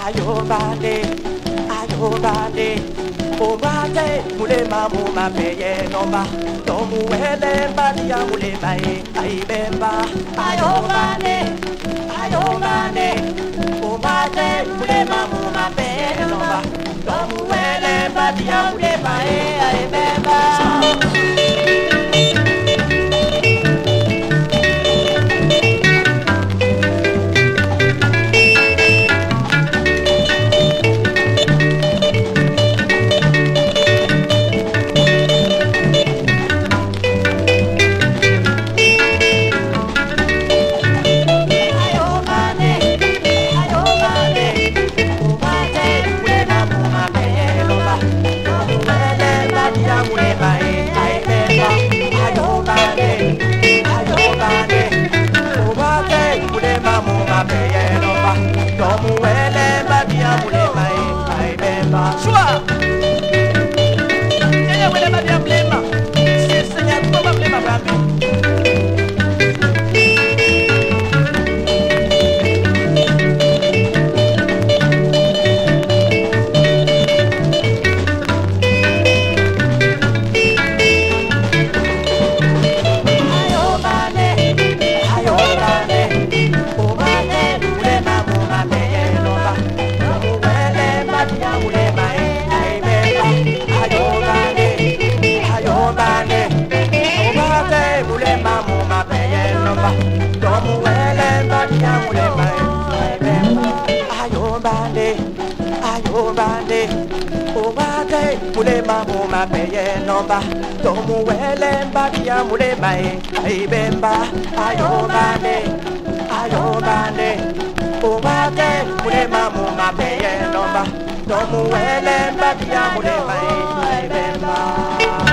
Ayobande, ayobande, obate, mule mamu mapeye nomba, tomu ele badia mule bae, aibemba. Ayobande, ayobande, obate, mule mamu mapeye nomba, tomu ele badia mule bae, aibemba. Mule mamu mapeye nomba, tomu wele mbadia mule mai, aibemba. Ayobande, ayobande, obate, mule mamu mapeye nomba, tomu wele mbadia mule mai, aibemba.